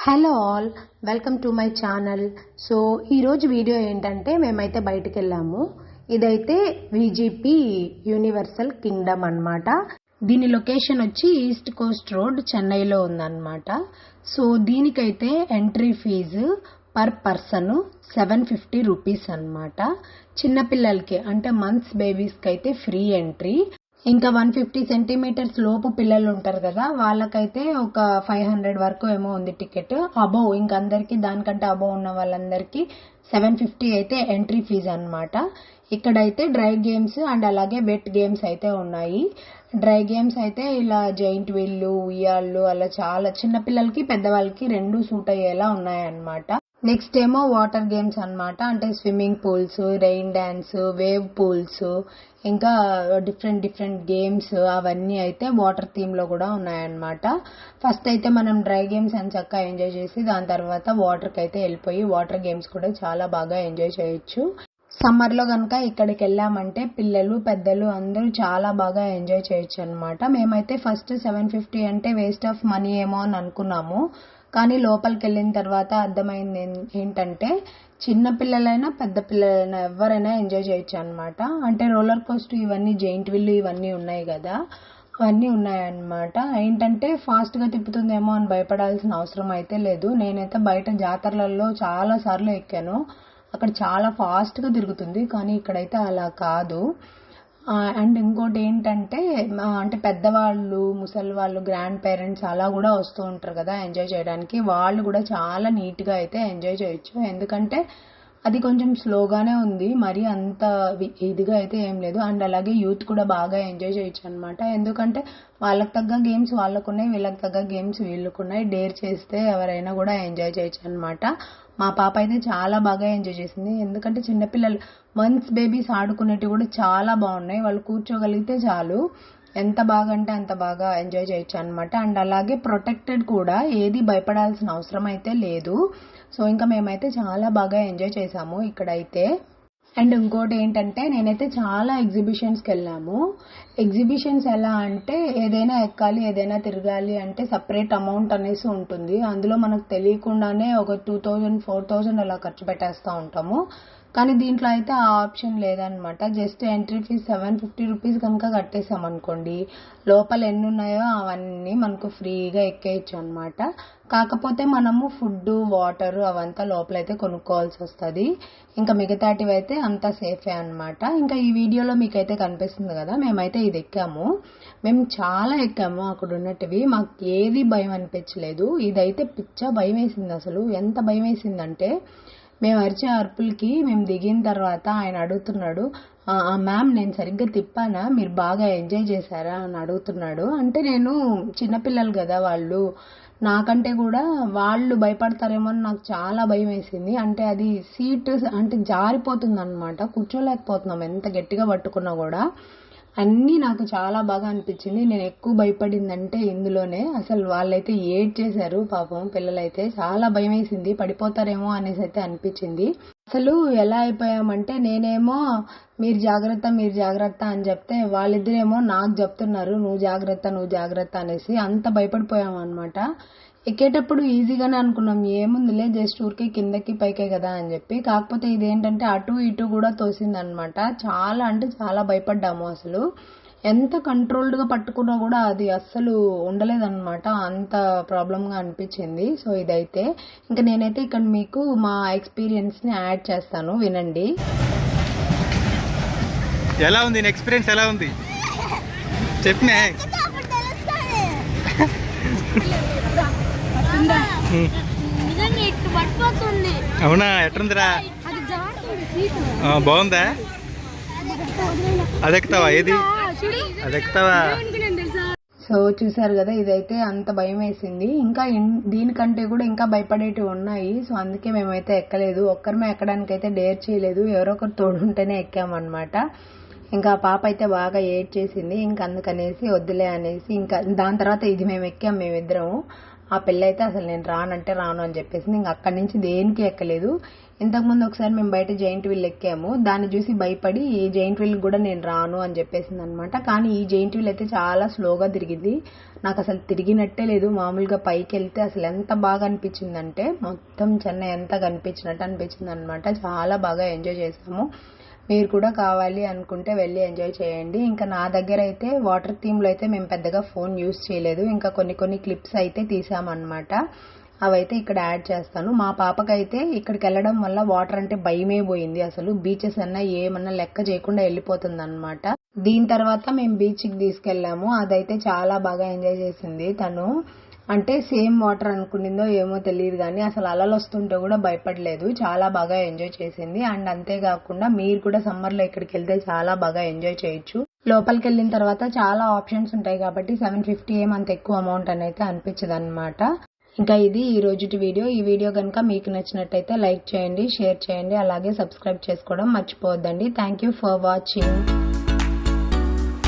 Hello all, welcome to my channel. So ఈరోజు video ఏంటంటే మేమైతే బయటికి వెళ్ళాము. ఇదైతే విజిపి యూనివర్సల్ కింగ్డమ్ అన్నమాట. దీని లొకేషన్ వచ్చి ఈస్ట్ కోస్ట్ రోడ్, చెన్నైలో ఉందన్నమాట. సో దీనికైతే entry fee per person 750 rupees అన్నమాట. చిన్నపిల్లలకి అంటే మంత్స్ బేబీస్కి అయితే ఫ్రీ ఎంట్రీ. ఇంకా 150 సెంటీమీటర్స్ లోపు పిల్లలు ఉంటారు కదా, వాళ్ళకైతే ఒక 500 వరకు ఏమో ఉంది టికెట్. అబోవ్ ఇంకా అందరికి దానికంటే అబోవ్ ఉన్న వాళ్ళందరికీ 750 అయితే ఎంట్రీ ఫీజు అన్నమాట. ఇక్కడైతే డ్రై గేమ్స్ అండ్ అలాగే వెట్ గేమ్స్ అయితే ఉన్నాయి. డ్రై గేమ్స్ అయితే ఇలా జైంట్ వీళ్ళు, ఉయ్యాళ్ళు అలా చాలా చిన్నపిల్లలకి పెద్దవాళ్ళకి రెండు సూట్ అయ్యేలా ఉన్నాయన్నమాట. నెక్స్ట్ ఏమో వాటర్ గేమ్స్ అన్నమాట. అంటే swimming pools, rain dance, wave pools, ఇంకా డిఫరెంట్ గేమ్స్ అవన్నీ అయితే వాటర్ థీమ్ లో కూడా ఉన్నాయన్నమాట. ఫస్ట్ అయితే మనం డ్రై గేమ్స్ అని చక్కగా ఎంజాయ్ చేసి దాని తర్వాత వాటర్ కి అయితే వెళ్ళిపోయి వాటర్ గేమ్స్ కూడా చాలా బాగా ఎంజాయ్ చేయొచ్చు. సమ్మర్ లో కనుక ఇక్కడికి వెళ్ళామంటే పిల్లలు పెద్దలు అందరూ చాలా బాగా ఎంజాయ్ చేయొచ్చు అనమాట. మేమైతే ఫస్ట్ 750 అంటే వేస్ట్ ఆఫ్ మనీ ఏమో అని అనుకున్నాము. కానీ లోపలికి వెళ్ళిన తర్వాత అర్థమైంది ఏంటంటే చిన్న పిల్లలైనా పెద్ద పిల్లలైనా ఎవరైనా ఎంజాయ్ చేయొచ్చు అనమాట. అంటే రోలర్ కోస్టర్ ఇవన్నీ జైంట్ విల్లు ఇవన్నీ ఉన్నాయి కదా, అవన్నీ ఉన్నాయన్నమాట. ఏంటంటే ఫాస్ట్ గా తిప్పుతుందేమో అని భయపడాల్సిన అవసరం అయితే లేదు. నేనైతే బయట జాతరలలో చాలా సార్లు ఎక్కాను, అక్కడ చాలా ఫాస్ట్ గా తిరుగుతుంది. కానీ ఇక్కడైతే అలా కాదు. అండ్ ఇంకోటి ఏంటంటే అంటే పెద్దవాళ్ళు, ముసలి వాళ్ళు, గ్రాండ్ పేరెంట్స్ అలా కూడా వస్తూ ఉంటారు కదా ఎంజాయ్ చేయడానికి. వాళ్ళు కూడా చాలా నీట్ గా అయితే ఎంజాయ్ చేయొచ్చు. ఎందుకంటే అది కొంచెం స్లోగానే ఉంది, మరి అంత ఇదిగా అయితే ఏం లేదు. అండ్ అలాగే యూత్ కూడా బాగా ఎంజాయ్ చేయొచ్చు అనమాట. ఎందుకంటే వాళ్ళకి తగ్గ గేమ్స్ వాళ్ళకున్నాయి, వీళ్ళకి తగ్గ గేమ్స్ వీళ్ళకున్నాయి. డేర్ చేస్తే ఎవరైనా కూడా ఎంజాయ్ చేయొచ్చు అనమాట. మా పాప అయితే చాలా బాగా ఎంజాయ్ చేసింది. ఎందుకంటే చిన్నపిల్లలు మంత్స్ బేబీస్ ఆడుకునేటివి కూడా చాలా బాగున్నాయి. వాళ్ళు కూర్చోగలిగితే చాలు ఎంత బాగా అంటే అంత బాగా ఎంజాయ్ చేయొచ్చు అనమాట. అండ్ అలాగే ప్రొటెక్టెడ్ కూడా, ఏది భయపడాల్సిన అవసరం అయితే లేదు. సో ఇంకా మేమైతే చాలా బాగా ఎంజాయ్ చేసాము ఇక్కడైతే. అండ్ ఇంకోటి ఏంటంటే నేనైతే చాలా ఎగ్జిబిషన్స్కి వెళ్ళాము. ఎగ్జిబిషన్స్ ఎలా అంటే ఏదైనా ఎక్కాలి, ఏదైనా తిరగాలి అంటే సపరేట్ అమౌంట్ అనేసి ఉంటుంది. అందులో మనకు తెలియకుండానే ఒక 2000, 4000 అలా ఖర్చు పెట్టేస్తూ ఉంటాము. కానీ దీంట్లో అయితే ఆ ఆప్షన్ లేదనమాట. జస్ట్ ఎంట్రీ ఫీజ్ 750 రూపీస్ కనుక కట్టేసామనుకోండి, లోపల ఎన్ని ఉన్నాయో అవన్నీ మనకు ఫ్రీగా ఎక్కేయచ్చు అనమాట. కాకపోతే మనము ఫుడ్, వాటర్ అవంతా లోపలైతే కొనుక్కోవాల్సి వస్తుంది. ఇంకా మిగతాటివి అయితే అంతా సేఫే అనమాట. ఇంకా ఈ వీడియోలో మీకైతే కనిపిస్తుంది కదా, మేమైతే ఇది ఎక్కాము. మేము చాలా ఎక్కాము అక్కడ ఉన్నట్టువి, మాకు ఏది భయం అనిపించలేదు. ఇదైతే పిచ్చ భయం వేసింది. అసలు ఎంత భయం వేసిందంటే మేము అరిచే అరుపులకి మేము దిగిన తర్వాత ఆయన అడుగుతున్నాడు, మ్యామ్ నేను సరిగ్గా తిప్పానా, మీరు బాగా ఎంజాయ్ చేశారా అని అడుగుతున్నాడు. అంటే నేను చిన్నపిల్లలు కదా వాళ్ళు, నాకంటే కూడా వాళ్ళు భయపడతారేమో అని నాకు చాలా భయం వేసింది. అంటే అది సీట్ అంటే జారిపోతుంది అనమాట, కూర్చోలేకపోతున్నాం ఎంత గట్టిగా పట్టుకున్నా కూడా. అన్నీ నాకు చాలా బాగా అనిపించింది. నేను ఎక్కువ భయపడిందంటే ఇందులోనే. అసలు వాళ్ళైతే ఏడ్ చేశారు పాపం, పిల్లలైతే చాలా భయం వేసింది, పడిపోతారేమో అనేసి అయితే అనిపించింది. అసలు ఎలా అయిపోయామంటే నేనేమో మీరు జాగ్రత్త అని చెప్తే వాళ్ళిద్దరేమో నాకు చెప్తున్నారు నువ్వు జాగ్రత్త అనేసి. అంత భయపడిపోయాం అనమాట. ఎక్కేటప్పుడు ఈజీగానే అనుకున్నాం, ఏముందిలే జస్ట్ ఊరికే కిందకి పైకే కదా అని చెప్పి. కాకపోతే ఇదేంటంటే అటు ఇటు కూడా తోసింది అనమాట. చాలా అంటే చాలా భయపడ్డాము. అసలు ఎంత కంట్రోల్డ్ గా పట్టుకున్నా కూడా అది అస్సలు ఉండలేదన్నమాట, అంత ప్రాబ్లమ్ గా అనిపించింది. సో ఇదైతే ఇంకా నేనైతే ఇక్కడ మీకు మా ఎక్స్పీరియన్స్ ని యాడ్ చేస్తాను, వినండి. ఎలా ఉంది ఎక్స్పీరియన్స్, ఎలా ఉంది చెప్పినా? అవునా, ఎట్లుందిరా? బాగుందా? అది ఎక్కుతావా? ఏది అది ఎక్కుతావా? సో చూసారు కదా, ఇదైతే అంత భయం వేసింది. ఇంకా దీనికంటే కూడా ఇంకా భయపడేటివి ఉన్నాయి. సో అందుకే మేమైతే ఎక్కలేదు, ఒక్కరమే ఎక్కడానికి అయితే డేర్ చేయలేదు, ఎవరో ఒకరు తోడుంటేనే ఎక్కామన్నమాట. ఇంకా పాప అయితే బాగా ఏడ్ చేసింది, ఇంకా అందుకనేసి వద్దులే అనేసి ఇంకా దాని తర్వాత ఇది మేము ఎక్కాము మేమిద్దరము. ఆ పిల్ల అయితే అసలు నేను రానంటే రాను అని చెప్పేసి ఇంక అక్కడి నుంచి దేనికి ఎక్కలేదు. ఇంతకుముందు ఒకసారి మేము బయట జైంట్ వీల్ ఎక్కాము, దాన్ని చూసి భయపడి ఈ జైంట్ వీల్ కూడా నేను రాను అని చెప్పేసింది అనమాట. కానీ ఈ జైంట్ వీల్ అయితే చాలా స్లోగా తిరిగింది, నాకు అసలు తిరిగినట్టే లేదు. మామూలుగా పైకి వెళ్తే అసలు ఎంత బాగా అనిపించిందంటే మొత్తం చెన్నై ఎంత కనిపించినట్టు అనిపించింది అనమాట. చాలా బాగా ఎంజాయ్ చేసాము. మీరు కూడా కావాలి అనుకుంటే వెళ్ళి ఎంజాయ్ చేయండి. ఇంకా నా దగ్గర అయితే వాటర్ థీమ్లో అయితే మేము పెద్దగా ఫోన్ యూస్ చేయలేదు, ఇంకా కొన్ని క్లిప్స్ అయితే తీసామన్నమాట. అవైతే ఇక్కడ యాడ్ చేస్తాను. మా పాపకైతే ఇక్కడికి వెళ్ళడం వల్ల వాటర్ అంటే భయమే పోయింది, అసలు బీచెస్ అన్నా ఏమన్నా లెక్క చేయకుండా వెళ్ళిపోతుంది అనమాట. దీని తర్వాత మేము బీచ్కి తీసుకెళ్ళాము, అదైతే చాలా బాగా ఎంజాయ్ చేసింది తను. అంటే సేమ్ వాటర్ అనుకునిందో ఏమో తెలియదు కానీ అసలు అలలు వస్తుంటే కూడా భయపడలేదు, చాలా బాగా ఎంజాయ్ చేసింది. అండ్ అంతేకాకుండా మీరు కూడా సమ్మర్లో ఇక్కడికి వెళ్తే చాలా బాగా ఎంజాయ్ చేయొచ్చు. లోపలికి వెళ్ళిన తర్వాత చాలా ఆప్షన్స్ ఉంటాయి కాబట్టి 750 ఏమంత ఎక్కువ అమౌంట్ అని అయితే అనిపించదు అనమాట. ఇంకా ఇది ఈ రోజుటి వీడియో. ఈ వీడియో కనుక మీకు నచ్చినట్టయితే లైక్ చేయండి, షేర్ చేయండి, అలాగే సబ్స్క్రైబ్ చేసుకోవడం మర్చిపోవద్దండి. Thank you for watching.